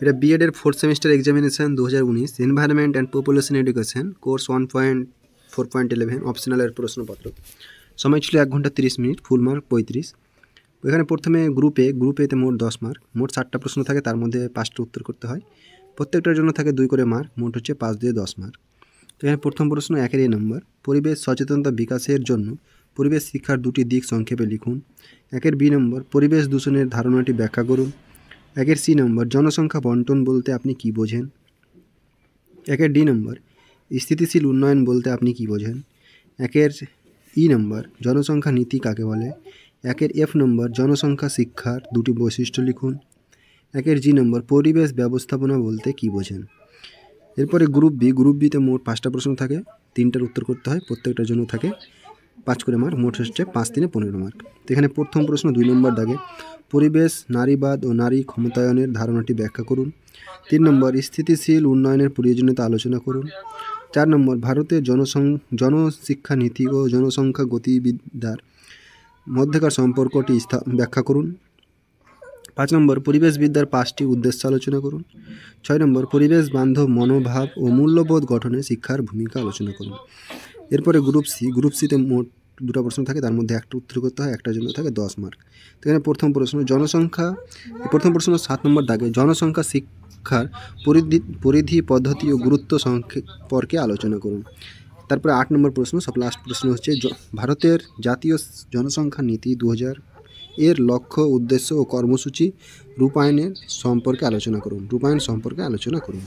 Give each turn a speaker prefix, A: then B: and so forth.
A: এটা বিএডের 4th semester examination 2019 environment and population education course 1.4.11 অপশনালের প্রশ্নপত্র। সময় ছিল 1 ঘন্টা 30 মিনিট, ফুল মার্ক 35। এখানে প্রথমে গ্রুপ এতে মোট 10 মার্ক, মোট 60টা প্রশ্ন থাকে, তার মধ্যে 5টা উত্তর করতে হয়। প্রত্যেকটার জন্য থাকে 2 করে মার্ক, মোট হচ্ছে 5 দিয়ে 10 মার্ক। এখানে প্রথম প্রশ্ন 1-এর A নম্বর, পরিবেশ সচেতনতা বিকাশের জন্য পরিবেশ শিক্ষার 2টি দিক সংক্ষেপে লিখুন। 1-এর B নম্বর, পরিবেশ দূষণের ধারণাটি ব্যাখ্যা করুন। 1-এর C নম্বর, জনসংখ্যা বন্টন বলতে আপনি কি বোঝেন। 1-এর D নম্বর, স্থিতিশীল উন্নয়ন বলতে আপনি কি বোঝেন। 1-এর E নম্বর, জনসংখ্যা নীতি কাকে বলে। 1-এর F নম্বর, জনসংখ্যা শিক্ষার 2টি বৈশিষ্ট্য লিখুন। 1-এর G নম্বর, পরিবেশ ব্যবস্থাপনা বলতে কি বোঝেন। এরপরে গ্রুপ বিতে মোট 5টা প্রশ্ন থাকে, 3টার উত্তর করতে হয়, প্রত্যেকটার জন্য থাকে 5 করে মার্ক, মোট হচ্ছে 5-3 15 মার্ক। তো এখানে প্রথম প্রশ্ন 2 নম্বর দাগে, পরিবেশ নারীবাদ ও নারী ক্ষমতায়নের ধারণাটি ব্যাখ্যা করুন। 3 নম্বর, স্থিতিশীল উন্নয়নের প্রয়োজনীয়তা আলোচনা করুন। 4 নম্বর, ভারতের জনশিক্ষা নীতি ও জনসংখ্যা গতিবিদ্যার মধ্যকার সম্পর্কটি ব্যাখ্যা করুন। 5 নম্বর, পরিবেশবিদ্যার 5টি উদ্দেশ্য আলোচনা করুন। 6 নম্বর, পরিবেশ বান্ধব মনোভাব ও মূল্যবোধ গঠনে শিক্ষার ভূমিকা আলোচনা করুন। এরপরে গ্রুপ সিতে মোট 2টা প্রশ্ন থাকে, তার মধ্যে একটা উত্তর করতে হয়, একটার জন্য থাকে 10 মার্ক। তো এখানে প্রথম প্রশ্ন 7 নম্বর দাগে, জনসংখ্যা শিক্ষার পরিধি পদ্ধতি ও গুরুত্ব সম্পর্কে আলোচনা করুন। তারপরে 8 নম্বর প্রশ্ন, সব লাস্ট প্রশ্ন হচ্ছে ভারতের জাতীয় জনসংখ্যা নীতি 2000 এর লক্ষ্য, উদ্দেশ্য ও কর্মসূচি রূপায়ণ সম্পর্কে আলোচনা করুন।